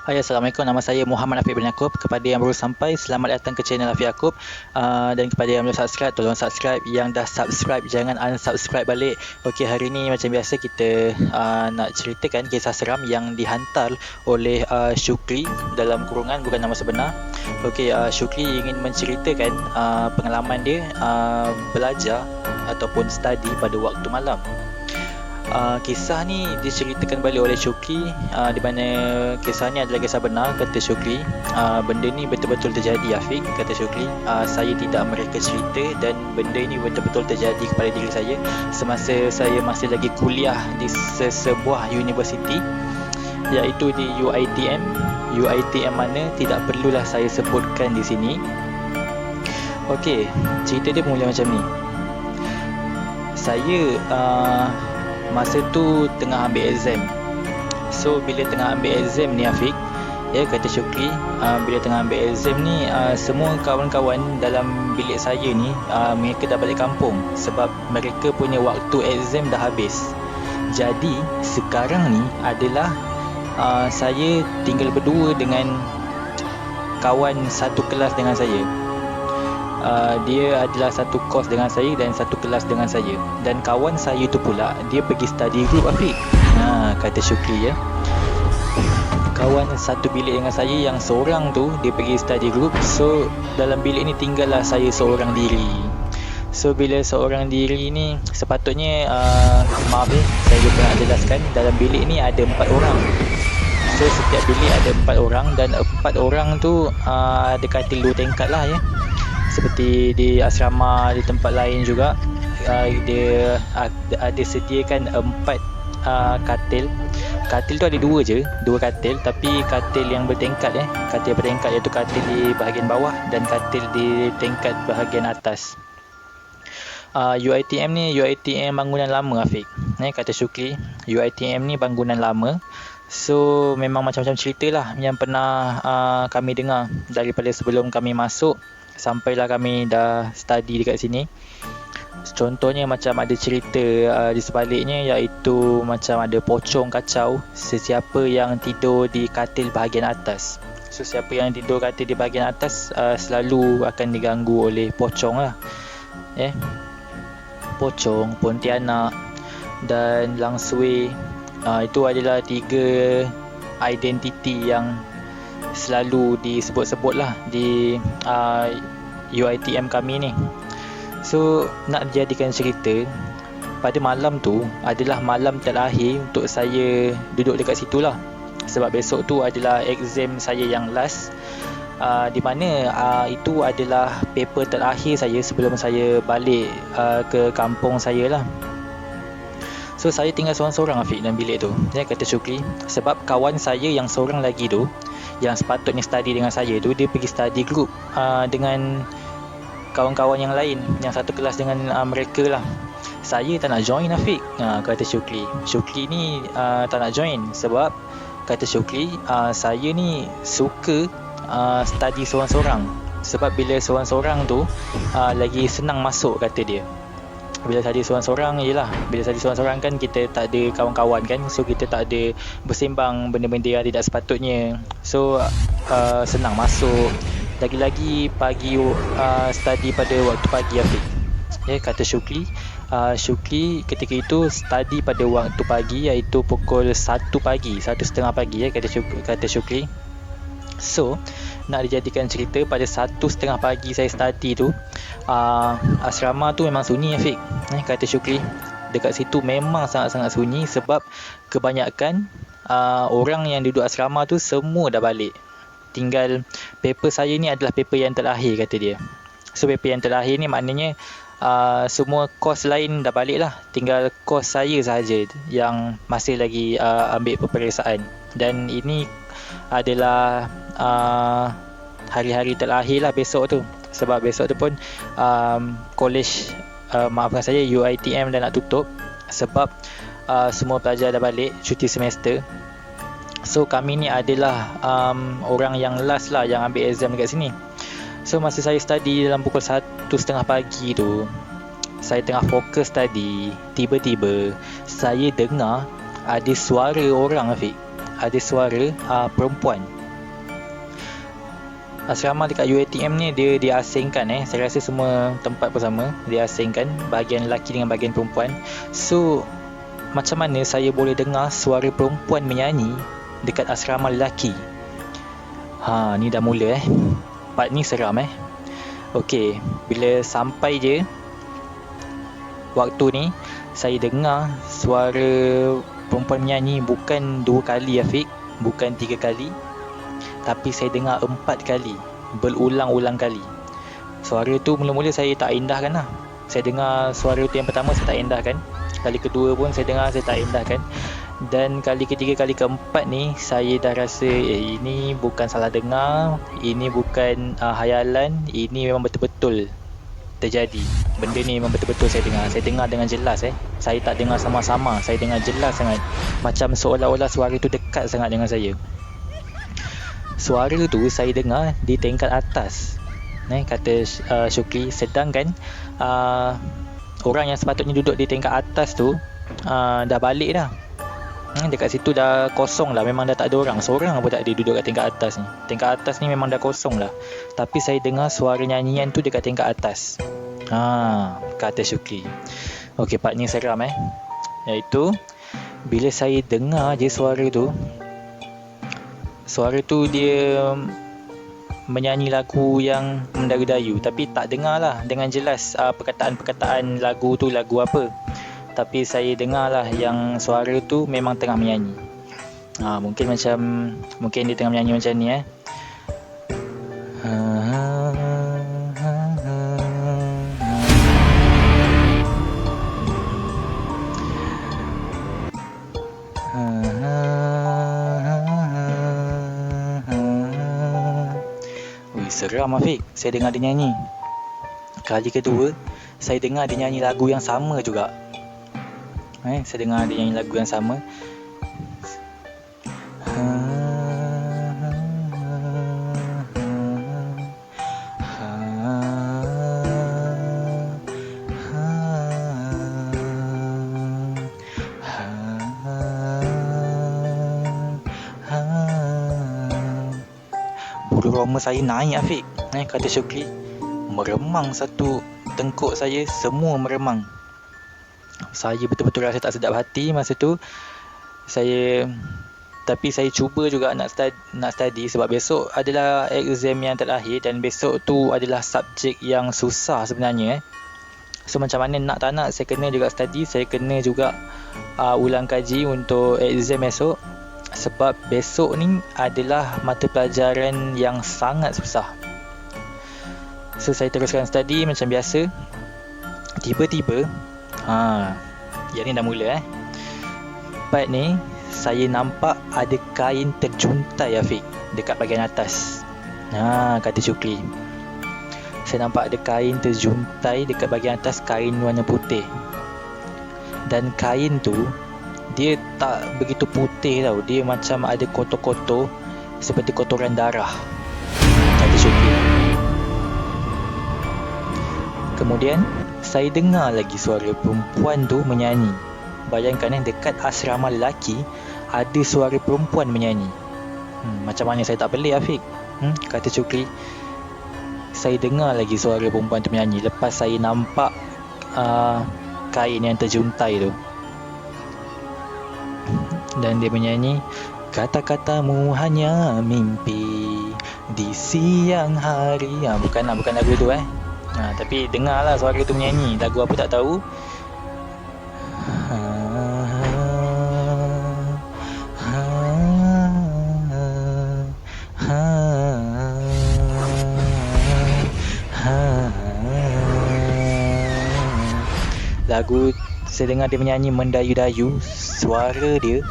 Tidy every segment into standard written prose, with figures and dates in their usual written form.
Hai, Assalamualaikum. Nama saya Muhammad Afiq bin Yaakob. Kepada yang baru sampai, selamat datang ke channel Afiq Yaakob. Dan kepada yang belum subscribe, tolong subscribe. Yang dah subscribe, jangan unsubscribe balik. Okey, hari ni macam biasa kita nak ceritakan kisah seram yang dihantar oleh Syukri dalam kurungan, bukan nama sebenar. Okey, Syukri ingin menceritakan pengalaman dia belajar ataupun study pada waktu malam. Kisah ni diceritakan balik oleh Syukri, di mana kisah ni adalah kisah benar, kata Syukri. Benda ni betul-betul terjadi, Afiq, kata Syukri. Saya tidak mereka cerita dan benda ni betul-betul terjadi kepada diri saya semasa saya masih lagi kuliah di sebuah universiti, iaitu di UiTM. UiTM mana tidak perlulah saya sebutkan di sini. Okey, cerita dia mula macam ni. Saya masa tu tengah ambil exam. So bila tengah ambil exam ni, Afiq, ya, kata Syukri, bila tengah ambil exam ni, semua kawan-kawan dalam bilik saya ni, mereka dah balik kampung sebab mereka punya waktu exam dah habis. Jadi sekarang ni adalah saya tinggal berdua dengan kawan satu kelas dengan saya. Dia adalah satu kos dengan saya dan satu kelas dengan saya. Dan kawan saya tu pula, dia pergi study group, Afiq. Kata Syukri, ya. Kawan satu bilik dengan saya yang seorang tu, dia pergi study group. So dalam bilik ni tinggallah saya seorang diri. So bila seorang diri ni, sepatutnya maaf saya lupa nak jelaskan, dalam bilik ni ada 4 orang. So setiap bilik ada 4 orang, dan 4 orang tu ada katil 2 tingkat lah, ya. Seperti di asrama di tempat lain juga, dia ada sediakan 4 katil. Katil tu ada 2 je, 2 katil, tapi katil yang bertingkat, katil bertingkat iaitu katil di bahagian bawah dan katil di tingkat bahagian atas. UiTM ni UiTM bangunan lama, Afiq, kata Syukri. UiTM ni bangunan lama. So memang macam-macam cerita lah yang pernah kami dengar daripada sebelum kami masuk sampailah kami dah study dekat sini. Contohnya macam ada cerita di sebaliknya, iaitu macam ada pocong kacau sesiapa yang tidur di katil bahagian atas. So siapa yang tidur katil di bahagian atas selalu akan diganggu oleh pocong lah, pocong, pontianak dan langsui. Itu adalah 3 identiti yang selalu disebut-sebut lah di UiTM kami ni. So nak dijadikan cerita, pada malam tu adalah malam terakhir untuk saya duduk dekat situ lah. Sebab besok tu adalah exam saya yang last, di mana itu adalah paper terakhir saya sebelum saya balik ke kampung saya lah. So saya tinggal seorang-seorang, Afiq, dalam bilik tu, kata Syukri. Sebab kawan saya yang seorang lagi tu, yang sepatutnya study dengan saya tu, dia pergi study group dengan kawan-kawan yang lain, yang satu kelas dengan mereka lah. Saya tak nak join, Afiq, kata Syukri. Syukri ni tak nak join sebab, kata Syukri, saya ni suka study seorang-seorang. Sebab bila seorang-seorang tu lagi senang masuk, kata dia. Bila study seorang-seorang, bila study seorang-seorang kan kita tak ada kawan-kawan kan, so kita tak ada bersembang benda-benda yang tidak sepatutnya. So senang masuk. Lagi-lagi pagi, study pada waktu pagi, Afiq, kata Syukri. Syukri ketika itu study pada waktu pagi, iaitu pukul 1 pagi, 1:30 pagi, kata Syukri. So nak dijadikan cerita, pada 1:30 pagi saya study tu, asrama tu memang sunyi, Afiq, kata Syukri. Dekat situ memang sangat-sangat sunyi sebab kebanyakan orang yang duduk asrama tu semua dah balik. Tinggal paper saya ni adalah paper yang terakhir, kata dia. So paper yang terakhir ni maknanya semua kos lain dah balik lah. Tinggal kos saya sahaja yang masih lagi ambil peperiksaan. Dan ini adalah hari-hari terakhir lah besok tu. Sebab besok tu pun college, maafkan saya, UiTM dah nak tutup sebab semua pelajar dah balik cuti semester. So kami ni adalah orang yang last lah yang ambil exam dekat sini. So masa saya study dalam pukul 1:30 pagi tu, saya tengah fokus study, tiba-tiba saya dengar ada suara orang, Afiq. ada suara perempuan. Asrama dekat UiTM ni dia diasingkan Saya rasa semua tempat pun sama, diasingkan bahagian lelaki dengan bahagian perempuan. So macam mana saya boleh dengar suara perempuan menyanyi dekat asrama lelaki? Ni dah mula part ni seram Okey, bila sampai je waktu ni, saya dengar suara perempuan menyanyi bukan 2 kali Afiq, bukan 3 kali, tapi saya dengar 4 kali, berulang-ulang kali. Suara tu mula-mula saya tak indahkan lah. Saya dengar suara tu yang pertama saya tak indahkan, kali kedua pun saya dengar saya tak indahkan, dan kali ketiga, kali keempat ni saya dah rasa ini bukan salah dengar, ini bukan hayalan, ini memang betul-betul terjadi. Benda ni memang betul-betul saya dengar dengan jelas Saya tak dengar sama-sama, saya dengar jelas sangat, macam seolah-olah suara tu dekat sangat dengan saya. Suara tu saya dengar di tingkat atas kata Syukri, sedangkan orang yang sepatutnya duduk di tingkat atas tu dah balik dah. Dekat situ dah kosong lah, memang dah tak ada orang, seorang pun tak ada duduk kat tingkat atas ni. Tingkat atas ni memang dah kosong lah, tapi saya dengar suara nyanyian tu dekat tingkat atas. Kata Syukri. Okey, part ni seram iaitu bila saya dengar je suara tu dia menyanyi lagu yang mendayu-dayu, tapi tak dengar lah dengan jelas perkataan-perkataan lagu tu lagu apa. Tapi saya dengar lah yang suara tu memang tengah menyanyi. Mungkin dia tengah menyanyi macam ni Seram Afiq, saya dengar dia nyanyi. Kali kedua saya dengar dia nyanyi lagu yang sama juga. Saya dengar dia nyanyi lagu yang sama. Bulu roma saya naik Afiq, kata Syukri. Meremang satu tengkuk saya, semua meremang. Saya betul-betul rasa tak sedap hati masa tu. Tapi saya cuba juga nak study sebab besok adalah exam yang terakhir dan besok tu adalah subjek yang susah sebenarnya So macam mana nak tak nak saya kena juga study, saya kena juga ulang kaji untuk exam besok. Sebab besok ni adalah mata pelajaran yang sangat susah. So saya teruskan study macam biasa. Tiba-tiba yang ni dah mula part ni saya nampak ada kain terjuntai Afiq dekat bahagian atas. Kata Syukri, saya nampak ada kain terjuntai dekat bahagian atas, kain warna putih. Dan kain tu dia tak begitu putih tau, dia macam ada kotor-kotor seperti kotoran darah, kata Syukri. Kemudian saya dengar lagi suara perempuan tu menyanyi. Bayangkan dekat asrama lelaki ada suara perempuan menyanyi. Macam mana saya tak pelik Afiq? Kata Syukri. Saya dengar lagi suara perempuan tu menyanyi lepas saya nampak kain yang terjuntai tu. Dan dia menyanyi, kata-katamu hanya mimpi di siang hari. Bukan lagu tu tapi dengarlah suara tu menyanyi. Lagu apa tak tahu. Lagu saya dengar dia menyanyi mendayu-dayu. Suara dia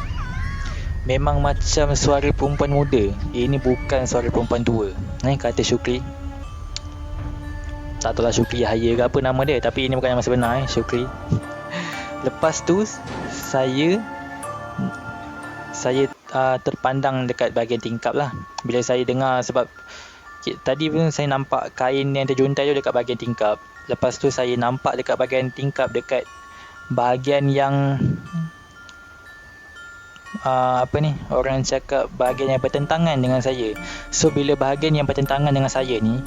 memang macam suara perempuan muda. Ini bukan suara perempuan tua, kata Syukri. Tak tahulah Syukri Haya ke apa nama dia, tapi ini bukan nama sebenar Syukri. Lepas tu saya terpandang dekat bahagian tingkap lah. Bila saya dengar, sebab tadi pun saya nampak kain yang terjuntai tu dekat bahagian tingkap. Lepas tu saya nampak dekat bahagian tingkap, dekat bahagian yang orang cakap bahagian yang bertentangan dengan saya. So bila bahagian yang bertentangan dengan saya ni,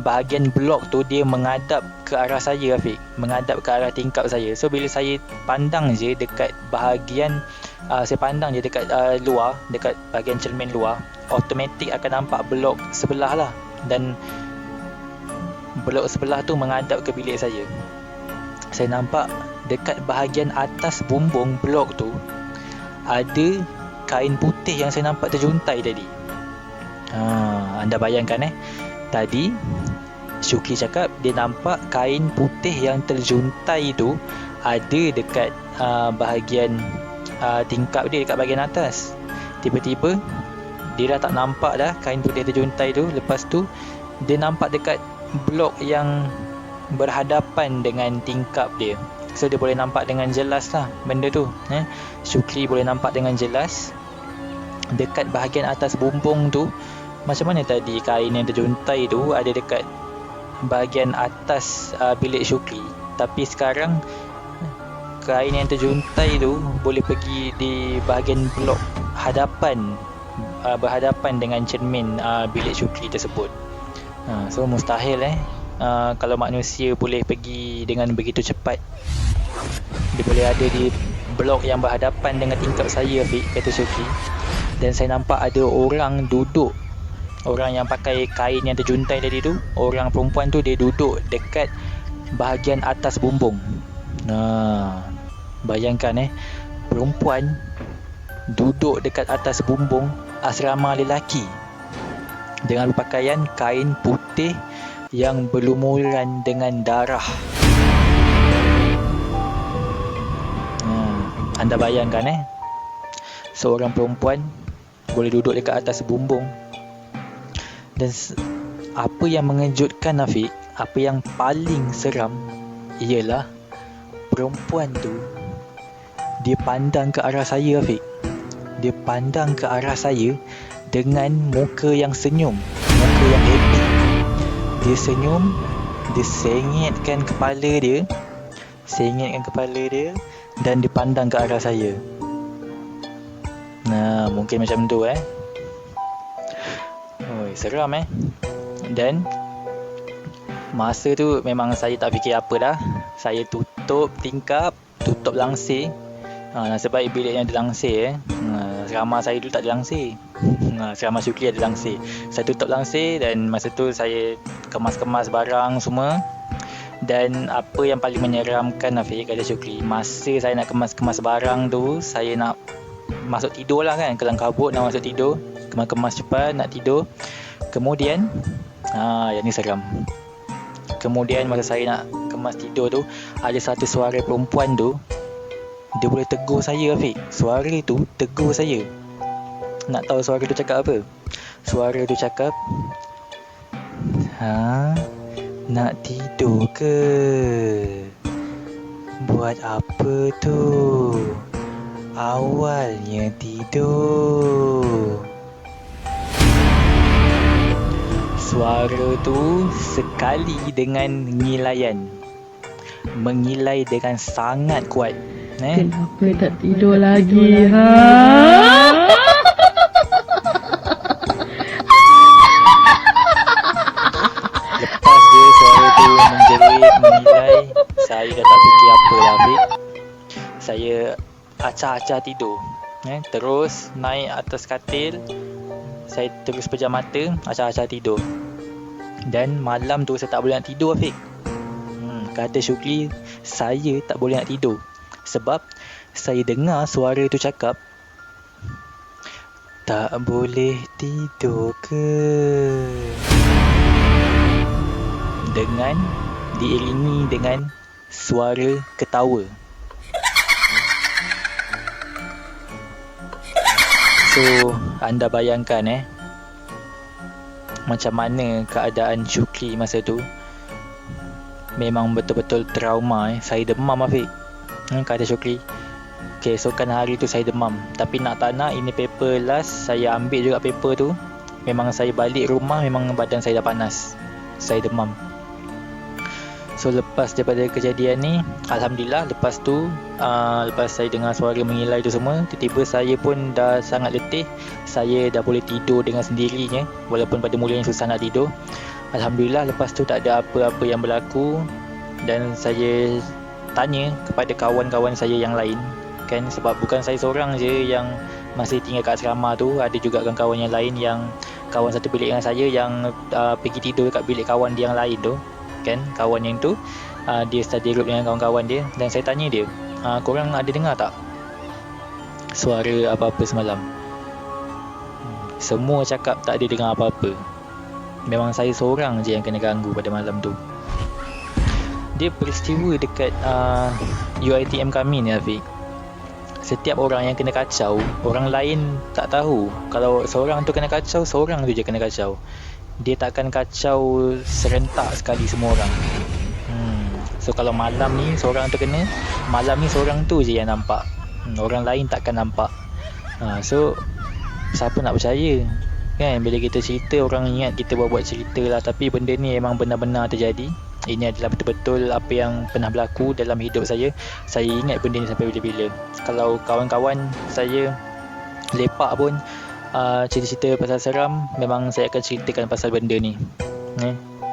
bahagian blok tu dia menghadap ke arah saya, Afiq, menghadap ke arah tingkap saya. So bila saya pandang je dekat bahagian saya pandang je dekat luar, dekat bahagian cermin luar, automatik akan nampak blok sebelah lah, dan blok sebelah tu menghadap ke bilik saya. Saya nampak dekat bahagian atas bumbung blok tu ada kain putih yang saya nampak terjuntai tadi. Anda bayangkan tadi Syukri cakap dia nampak kain putih yang terjuntai tu ada dekat bahagian tingkap dia, dekat bahagian atas. Tiba-tiba dia dah tak nampak dah kain putih terjuntai tu. Lepas tu dia nampak dekat blok yang berhadapan dengan tingkap dia. So dia boleh nampak dengan jelas lah benda tu. Syukri boleh nampak dengan jelas dekat bahagian atas bumbung tu. Macam mana tadi kain yang terjuntai tu ada dekat bahagian atas bilik Syukri, tapi sekarang kain yang terjuntai tu boleh pergi di bahagian blok hadapan, berhadapan dengan cermin bilik Syukri tersebut. So mustahil kalau manusia boleh pergi dengan begitu cepat. Dia boleh ada di blok yang berhadapan dengan tingkap saya, Fik, kata Syukri. Dan saya nampak ada orang duduk, orang yang pakai kain yang terjuntai tadi tu, orang perempuan tu dia duduk dekat bahagian atas bumbung. Bayangkan perempuan duduk dekat atas bumbung asrama lelaki dengan berpakaian kain putih yang berlumuran dengan darah. Anda bayangkan seorang perempuan boleh duduk dekat atas bumbung. Dan apa yang mengejutkan, Afiq, apa yang paling seram ialah perempuan tu dia pandang ke arah saya, Afiq. Dia pandang ke arah saya dengan muka yang senyum, muka yang happy. Dia senyum, dia sengitkan kepala dia, dan dia pandang ke arah saya. Mungkin macam tu seram Dan masa tu memang saya tak fikir apa dah. Saya tutup tingkap, tutup langsir. Nasib baik bilik yang ada langsir asrama saya dulu tak ada langsir. Asrama Syukri ada langsir. Saya tutup langsir dan masa tu saya kemas-kemas barang semua. Dan apa yang paling menyeramkan, Afiq, kata Syukri, masa saya nak kemas-kemas barang tu, saya nak masuk tidur lah kan, kelang kabut nak masuk tidur, kemas-kemas cepat nak tidur. Kemudian yang ni seram. Kemudian masa saya nak kemas tidur tu, ada satu suara perempuan tu, dia boleh tegur saya, Afiq. Suara tu tegur saya. Nak tahu suara tu cakap apa? Suara tu cakap, nak tidur ke? Buat apa tu? Awalnya tidur. Suara tu sekali dengan ngilaian, mengilai dengan sangat kuat. Kenapa tak tidur lagi? Lepas dia suara tu menjerit, mengilai, saya dah tak fikir apa lah, Afiq. Saya acah-acah tidur. Terus naik atas katil, saya terus pejam mata, acah-acah tidur. Dan malam tu saya tak boleh nak tidur, Afiq. Kata Syukri, saya tak boleh nak tidur sebab saya dengar suara tu cakap, tak boleh tidur ke? Dengan diiringi dengan suara ketawa. So, anda bayangkan macam mana keadaan Syukri masa tu. Memang betul-betul trauma. Saya demam, Afiq. Kata Syukri, keesokan hari tu saya demam. Tapi nak tak nak, ini paper last, saya ambil juga paper tu. Memang saya balik rumah, memang badan saya dah panas, saya demam. So lepas daripada kejadian ni, alhamdulillah lepas tu lepas saya dengar suara mengilai tu semua, tiba-tiba saya pun dah sangat letih. Saya dah boleh tidur dengan sendirinya, walaupun pada mulanya susah nak tidur. Alhamdulillah lepas tu tak ada apa-apa yang berlaku. Dan saya tanya kepada kawan-kawan saya yang lain kan, sebab bukan saya seorang je yang masih tinggal kat asrama tu, ada juga kawan-kawan yang lain yang kawan satu bilik dengan saya yang pergi tidur dekat bilik kawan dia yang lain tu kan. Kawan yang tu dia study group dengan kawan-kawan dia, dan saya tanya dia, korang ada dengar tak suara apa-apa semalam? Semua cakap tak ada dengar apa-apa. Memang saya seorang je yang kena ganggu pada malam tu. Dia peristiwa dekat UiTM kami ni, Afiq. Setiap orang yang kena kacau, orang lain tak tahu. Kalau seorang tu kena kacau, seorang tu je kena kacau. Dia takkan kacau serentak sekali semua orang. So kalau malam ni seorang tu kena, malam ni seorang tu je yang nampak. Orang lain takkan nampak. So siapa nak percaya kan, bila kita cerita orang ingat kita buat cerita lah, tapi benda ni memang benar-benar terjadi. Ini adalah betul-betul apa yang pernah berlaku dalam hidup saya. Saya ingat benda ni sampai bila-bila. Kalau kawan-kawan saya lepak pun cerita-cerita pasal seram, memang saya akan ceritakan pasal benda ni.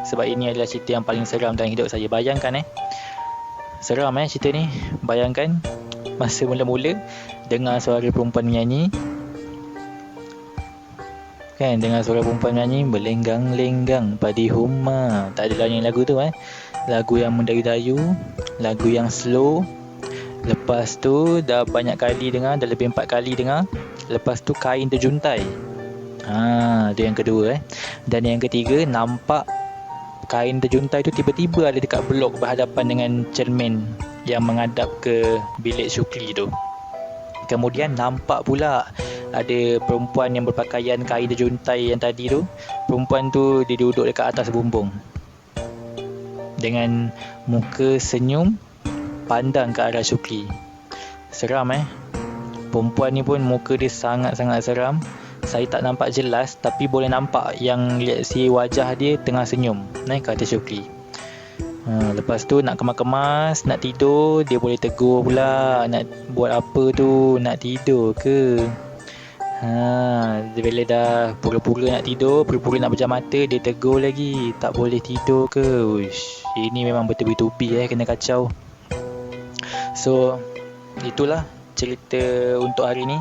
Sebab ini adalah cerita yang paling seram dalam hidup saya. Bayangkan seram cerita ni. Bayangkan masa mula-mula dengar suara perempuan menyanyi kan, dengan suara perempuan nyanyi berlenggang-lenggang padi humma. Tak ada lain lagu tu lagu yang mendayu-dayu, lagu yang slow. Lepas tu dah banyak kali dengar, dah lebih 4 kali dengar. Lepas tu kain terjuntai. Itu yang kedua Dan yang ketiga, nampak kain terjuntai tu tiba-tiba ada dekat blok berhadapan dengan cermin yang menghadap ke bilik Syukri tu. Kemudian nampak pula ada perempuan yang berpakaian kain terjuntai yang tadi tu. Perempuan tu dia duduk dekat atas bumbung dengan muka senyum pandang ke arah Syukri. Seram Perempuan ni pun muka dia sangat-sangat seram. Saya tak nampak jelas, tapi boleh nampak yang reaksi wajah dia tengah senyum ke atas Syukri. Lepas tu nak kemas-kemas, nak tidur, dia boleh tegur pula. Nak buat apa tu, nak tidur ke? Bila dah pura-pura nak tidur, pura-pura nak pejam mata, dia tegur lagi, tak boleh tidur ke? Uish, ini memang betul-betul kena kacau. So itulah cerita untuk hari ni.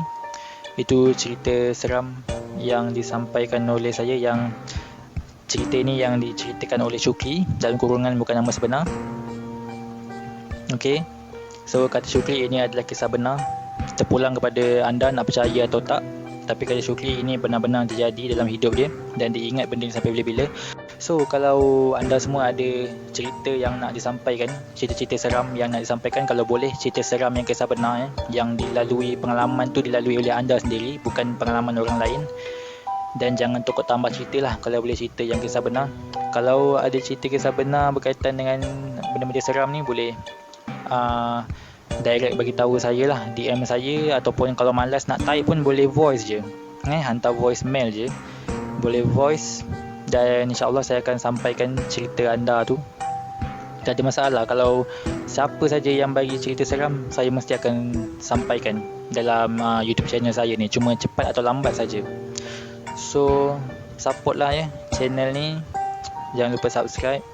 Itu cerita seram yang disampaikan oleh saya. Yang cerita ini yang diceritakan oleh Syukri, dalam kurungan bukan nama sebenar. Okay, so kata Syukri ini adalah kisah benar. Terpulang kepada anda nak percaya atau tak. Tapi kata Syukri ini benar-benar terjadi dalam hidup dia, dan dia ingat benda ni sampai bila-bila. So kalau anda semua ada cerita yang nak disampaikan, cerita-cerita seram yang nak disampaikan, kalau boleh cerita seram yang kisah benar yang dilalui, pengalaman tu dilalui oleh anda sendiri, bukan pengalaman orang lain. Dan jangan tokok tambah cerita lah, kalau boleh cerita yang kisah benar. Kalau ada cerita kisah benar berkaitan dengan benda-benda seram ni, boleh direct bagi tahu saya lah, DM saya. Ataupun kalau malas nak type pun boleh voice je, hantar voice mail je, boleh voice. Dan insyaAllah saya akan sampaikan cerita anda tu. Tak ada masalah. Kalau siapa saja yang bagi cerita seram, saya mesti akan sampaikan dalam YouTube channel saya ni. Cuma cepat atau lambat saja. So support lah channel ni. Jangan lupa subscribe.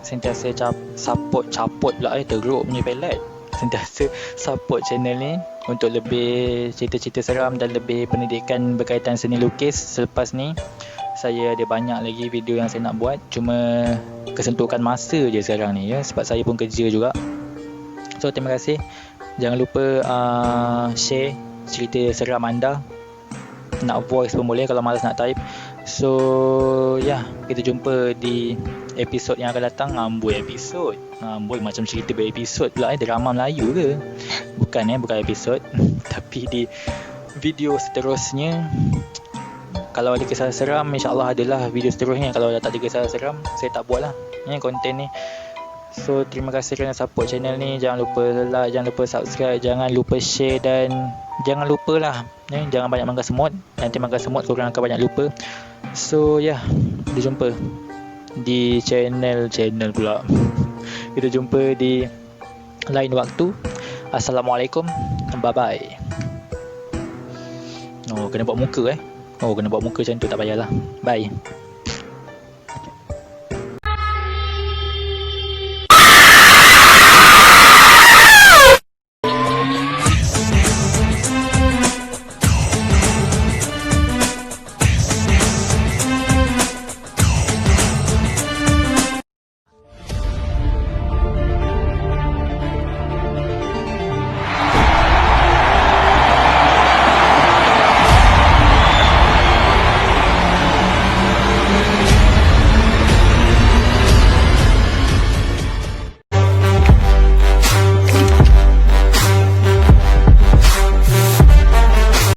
Sentiasa support, caput pula teruk punya pelat. Sentiasa support channel ni untuk lebih cerita-cerita seram dan lebih pendidikan berkaitan seni lukis. Selepas ni saya ada banyak lagi video yang saya nak buat, cuma kesentuhan masa je sekarang ni sebab saya pun kerja juga. So terima kasih. Jangan lupa share cerita seram anda. Nak voice pun boleh kalau malas nak type. So kita jumpa di episod yang akan datang. Amboi episod. Amboi macam cerita berepisod pula drama Melayu ke? Bukan bukan episod. Tapi di video seterusnya, kalau ada kisah seram, insyaAllah adalah video seterusnya. Kalau dah tak ada kisah seram, saya tak buat lah konten ni. So terima kasih kerana support channel ni. Jangan lupa like, jangan lupa subscribe, jangan lupa share, dan jangan lupa lah jangan banyak makan semut. Nanti makan semut korang akan banyak lupa. So dijumpa di channel pula Kita jumpa di lain waktu. Assalamualaikum. Bye bye. Oh, kena buat muka kena buat muka macam tu, tak payahlah. Bye.